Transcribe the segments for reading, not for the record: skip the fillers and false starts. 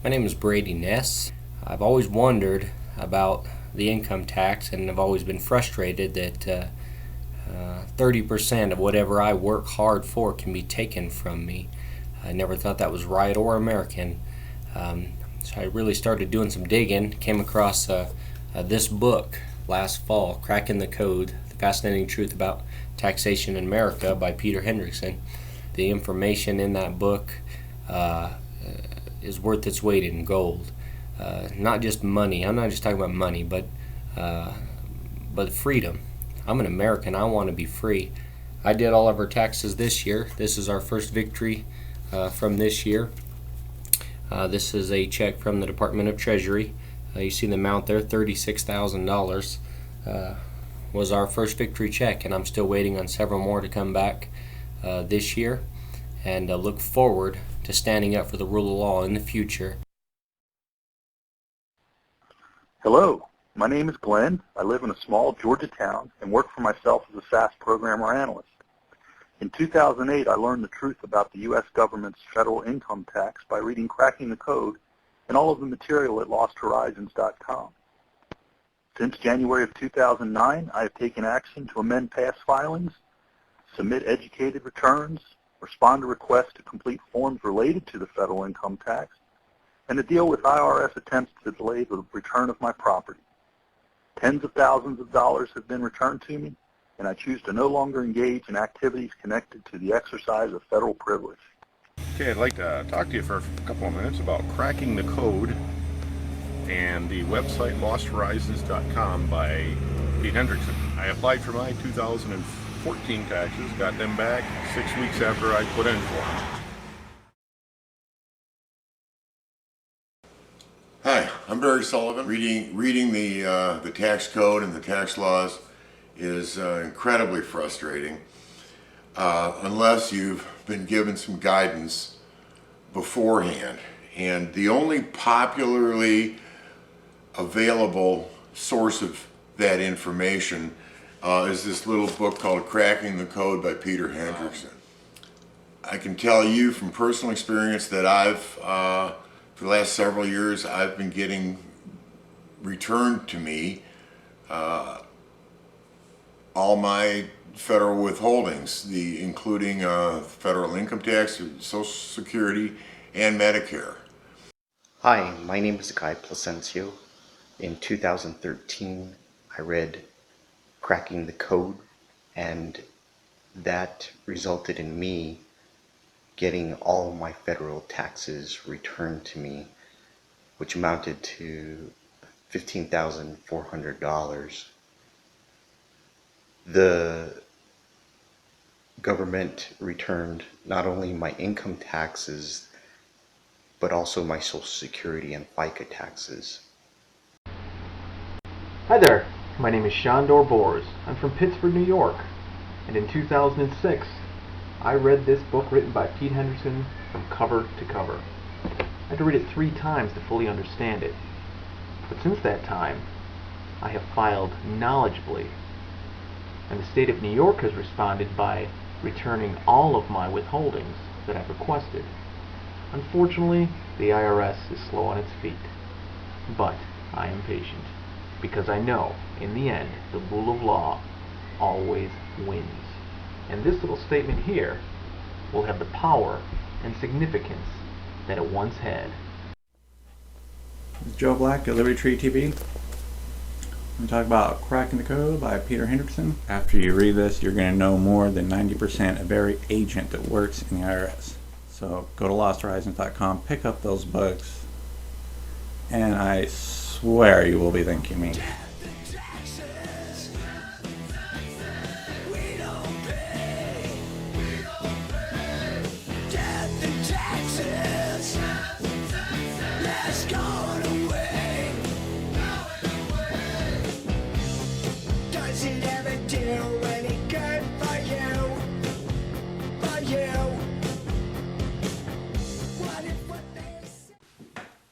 My name is Brady Ness. I've always wondered about the income tax, and I've always been frustrated that 30% of whatever I work hard for can be taken from me. I never thought that was right or American. So I really started doing some digging, came across this book last fall, Cracking the Code, The Fascinating Truth About Taxation in America by Peter Hendrickson. The information in that book is worth its weight in gold. Not just money. I'm not just talking about money, but freedom. I'm an American. I want to be free. I did all of our taxes this year. This is our first victory from this year. This is a check from the Department of Treasury. You see the amount there, $36,000 was our first victory check, and I'm still waiting on several more to come back this year, and look forward to standing up for the rule of law in the future. Hello, my name is Glenn. I live in a small Georgia town and work for myself as a SAS programmer analyst. In 2008, I learned the truth about the U.S. government's federal income tax by reading Cracking the Code and all of the material at losthorizons.com. Since January of 2009, I have taken action to amend past filings, submit educated returns, respond to requests to complete forms related to the federal income tax, and to deal with IRS attempts to delay the return of my property. Tens of thousands of dollars have been returned to me, and I choose to no longer engage in activities connected to the exercise of federal privilege. Okay, I'd like to talk to you for a couple of minutes about Cracking the Code and the website losthorizons.com by Pete Hendrickson. I applied for my 2014 taxes, got them back 6 weeks after I put in for them. Hi, I'm Barry Sullivan. Reading the tax code and the tax laws is incredibly frustrating unless you've been given some guidance beforehand. And the only popularly available source of that information is this little book called Cracking the Code by Peter Hendrickson. I can tell you from personal experience that for the last several years, I've been getting returned to me all my federal withholdings, including federal income tax, Social Security, and Medicare. Hi, my name is Guy Placencio. In 2013, I read Cracking the Code, and that resulted in me getting all of my federal taxes returned to me, which amounted to $15,400. The government returned not only my income taxes, but also my Social Security and FICA taxes. Hi there, my name is Shandor Bors. I'm from Pittsburgh, New York, and in 2006, I read this book written by Pete Hendrickson from cover to cover. I had to read it 3 times to fully understand it. But since that time, I have filed knowledgeably, and the state of New York has responded by returning all of my withholdings that I've requested. Unfortunately, the IRS is slow on its feet, but I am patient, because I know, in the end, the rule of law always wins. And this little statement here will have the power and significance that it once had. This is Joe Black at Liberty Tree TV. I'm going to talk about Cracking the Code by Peter Hendrickson. After you read this, you're going to know more than 90% of every agent that works in the IRS. So go to losthorizons.com, pick up those books, and I swear you will be thanking me.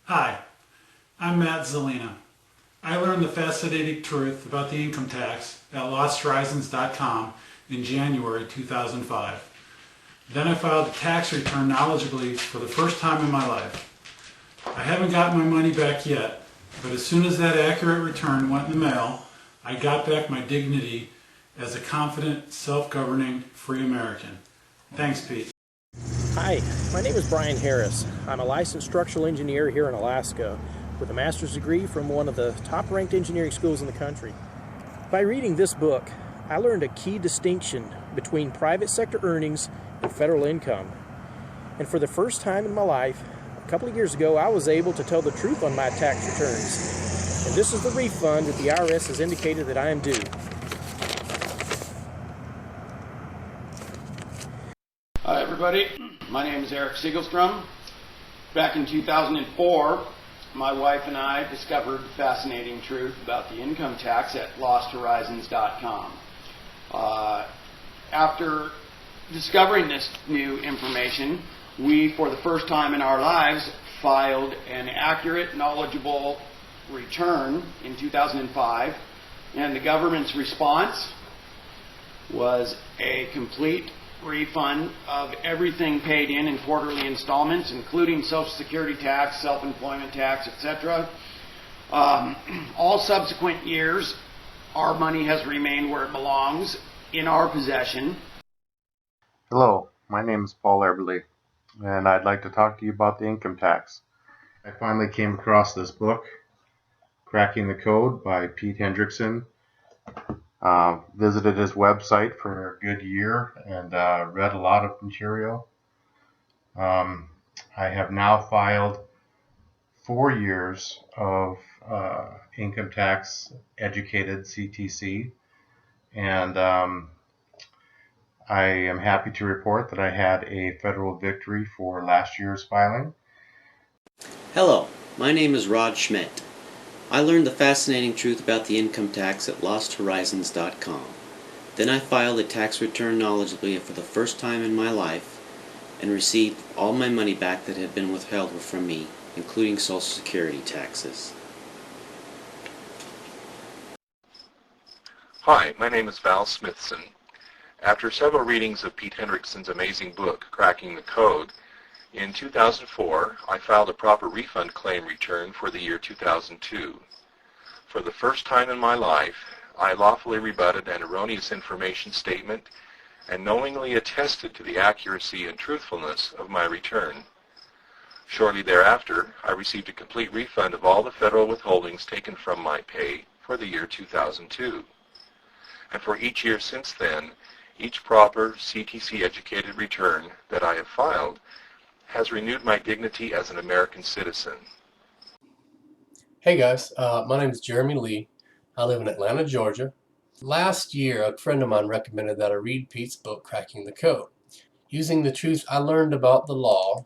Hi, I'm Matt Zelina. I learned the fascinating truth about the income tax at losthorizons.com in January 2005. Then I filed a tax return knowledgeably for the first time in my life. I haven't gotten my money back yet, but as soon as that accurate return went in the mail, I got back my dignity as a confident, self-governing, free American. Thanks, Pete. Hi, my name is Brian Harris. I'm a licensed structural engineer here in Alaska with a master's degree from one of the top-ranked engineering schools in the country. By reading this book, I learned a key distinction between private sector earnings and federal income. And for the first time in my life, a couple of years ago, I was able to tell the truth on my tax returns. And this is the refund that the IRS has indicated that I am due. Hi everybody, my name is Eric Siegelstrom. Back in 2004, my wife and I discovered the fascinating truth about the income tax at losthorizons.com. After discovering this new information, we, for the first time in our lives, filed an accurate, knowledgeable return in 2005, and the government's response was a complete refund of everything paid in quarterly installments, including Social Security tax, self-employment tax, etc. All subsequent years, our money has remained where it belongs, in our possession. Hello, my name is Paul Eberly, and I'd like to talk to you about the income tax. I finally came across this book, Cracking the Code by Pete Hendrickson. Visited his website for a good year and read a lot of material. I have now filed 4 years of income tax educated CTC, and I am happy to report that I had a federal victory for last year's filing. Hello, my name is Rod Schmidt. I learned the fascinating truth about the income tax at losthorizons.com. Then I filed a tax return knowledgeably for the first time in my life and received all my money back that had been withheld from me, including Social Security taxes. Hi, my name is Val Smithson. After several readings of Pete Hendrickson's amazing book, Cracking the Code, in 2004, I filed a proper refund claim return for the year 2002. For the first time in my life, I lawfully rebutted an erroneous information statement and knowingly attested to the accuracy and truthfulness of my return. Shortly thereafter, I received a complete refund of all the federal withholdings taken from my pay for the year 2002. And for each year since then, each proper CTC-educated return that I have filed has renewed my dignity as an American citizen. Hey guys, my name is Jeremy Lee. I live in Atlanta, Georgia. Last year, a friend of mine recommended that I read Pete's book, Cracking the Code. Using the truth I learned about the law,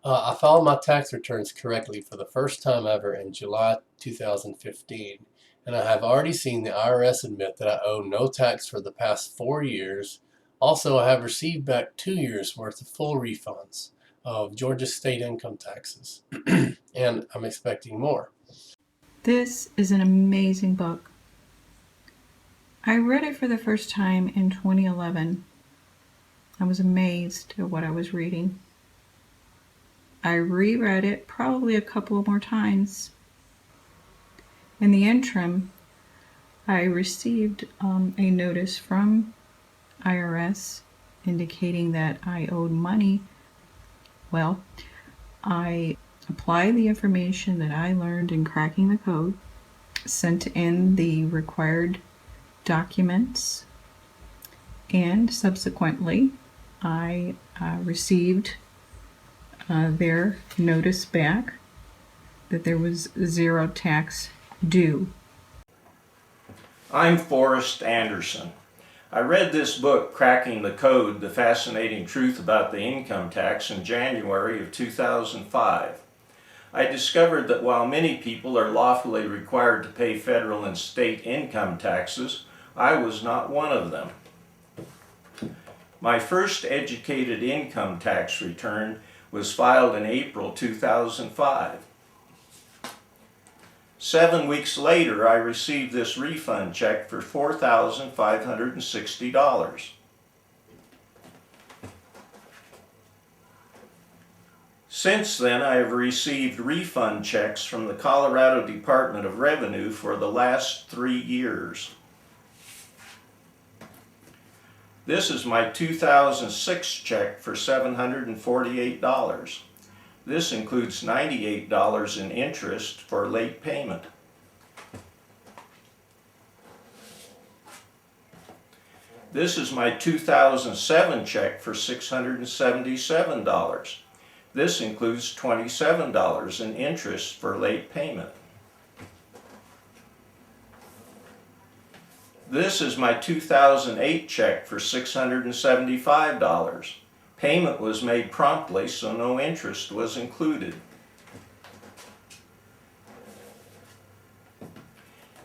I filed my tax returns correctly for the first time ever in July 2015. And I have already seen the IRS admit that I owe no tax for the past 4 years. Also, I have received back 2 years worth of full refunds of Georgia state income taxes, and I'm expecting more. This is an amazing book. I read it for the first time in 2011. I was amazed at what I was reading. I reread it probably a couple more times. In the interim, I received a notice from IRS indicating that I owed money. Well, I applied the information that I learned in Cracking the Code, sent in the required documents, and subsequently I received their notice back that there was zero tax due. I'm Forrest Anderson. I read this book, Cracking the Code, The Fascinating Truth About the Income Tax, in January of 2005. I discovered that while many people are lawfully required to pay federal and state income taxes, I was not one of them. My first educated income tax return was filed in April 2005. 7 weeks later, I received this refund check for $4,560. Since then, I have received refund checks from the Colorado Department of Revenue for the last 3 years. This is my 2006 check for $748. This includes $98 in interest for late payment. This is my 2007 check for $677. This includes $27 in interest for late payment. This is my 2008 check for $675. Payment was made promptly, so no interest was included.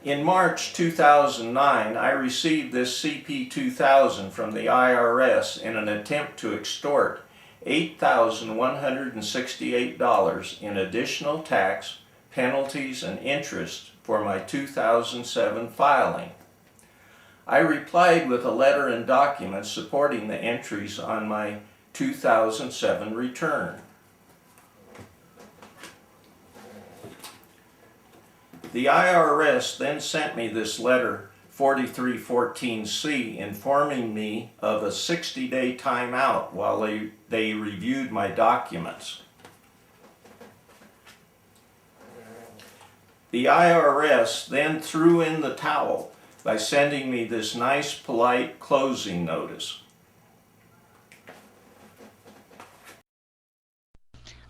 In March 2009, I received this CP2000 from the IRS in an attempt to extort $8,168 in additional tax, penalties, and interest for my 2007 filing. I replied with a letter and documents supporting the entries on my 2007 return. The IRS then sent me this letter 4314C informing me of a 60-day timeout while they reviewed my documents. The IRS then threw in the towel by sending me this nice, polite closing notice.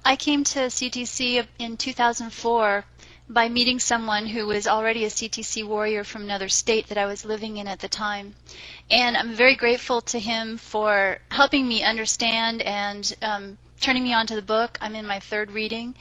I came to CTC in 2004 by meeting someone who was already a CTC warrior from another state that I was living in at the time. And I'm very grateful to him for helping me understand and turning me on to the book. I'm in my 3rd reading.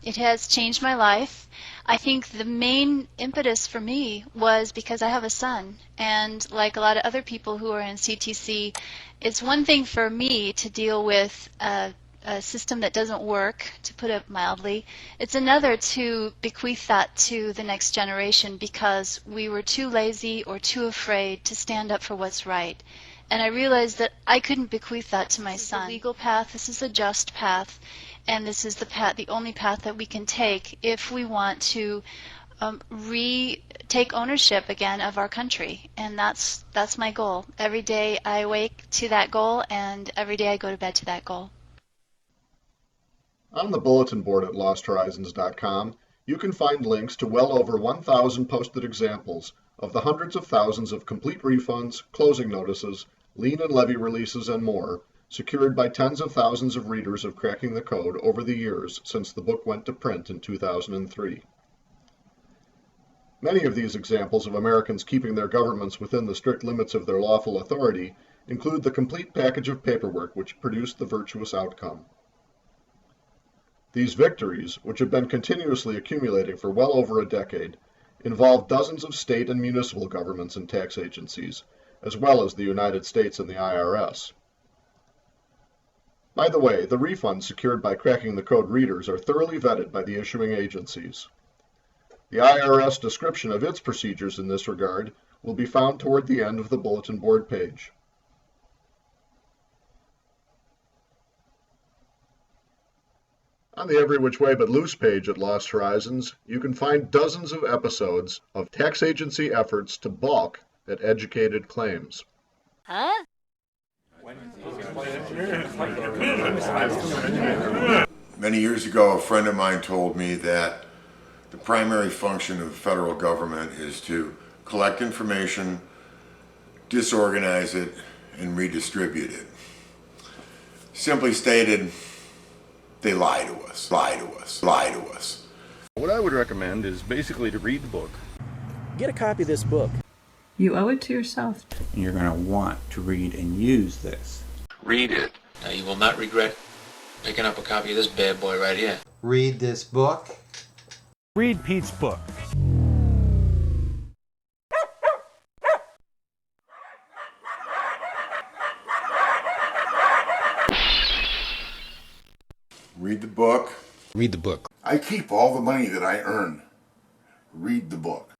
It has changed my life. I think the main impetus for me was because I have a son, and like a lot of other people who are in CTC, it's one thing for me to deal with a system that doesn't work, to put it mildly. It's another to bequeath that to the next generation because we were too lazy or too afraid to stand up for what's right. And I realized that I couldn't bequeath that to my son. This is the legal path, this is a just path, and this is the only path that we can take if we want to take ownership again of our country. And that's my goal. Every day I wake to that goal, and every day I go to bed to that goal. On the bulletin board at losthorizons.com, you can find links to well over 1,000 posted examples of the hundreds of thousands of complete refunds, closing notices, lien and levy releases, and more, secured by tens of thousands of readers of Cracking the Code over the years since the book went to print in 2003. Many of these examples of Americans keeping their governments within the strict limits of their lawful authority include the complete package of paperwork which produced the virtuous outcome. These victories, which have been continuously accumulating for well over a decade, involve dozens of state and municipal governments and tax agencies, as well as the United States and the IRS. By the way, the refunds secured by Cracking the Code readers are thoroughly vetted by the issuing agencies. The IRS description of its procedures in this regard will be found toward the end of the bulletin board page. On the Every Which Way But Loose page at Lost Horizons, you can find dozens of episodes of tax agency efforts to balk at educated claims. Huh? Many years ago, a friend of mine told me that the primary function of the federal government is to collect information, disorganize it, and redistribute it. Simply stated, they lie to us, lie to us, lie to us. What I would recommend is basically to read the book. Get a copy of this book. You owe it to yourself. And you're going to want to read and use this. Read it. Now you will not regret picking up a copy of this bad boy right here. Read this book. Read Pete's book. Read the book. Read the book. I keep all the money that I earn. Read the book.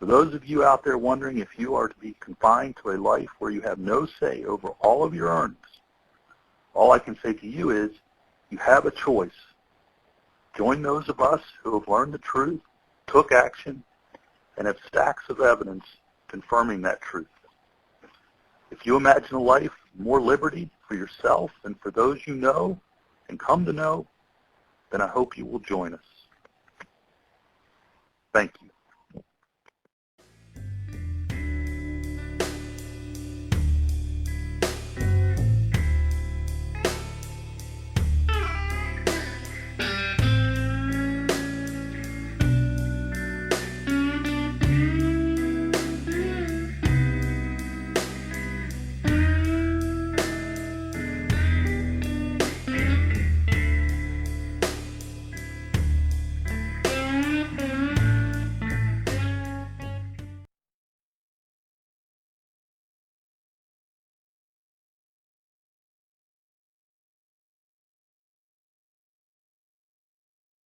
those of you out there wondering if you are to be confined to a life where you have no say over all of your earnings, all I can say to you is you have a choice. Join those of us who have learned the truth, took action, and have stacks of evidence confirming that truth. If you imagine a life of more liberty for yourself and for those you know and come to know, then I hope you will join us. Thank you.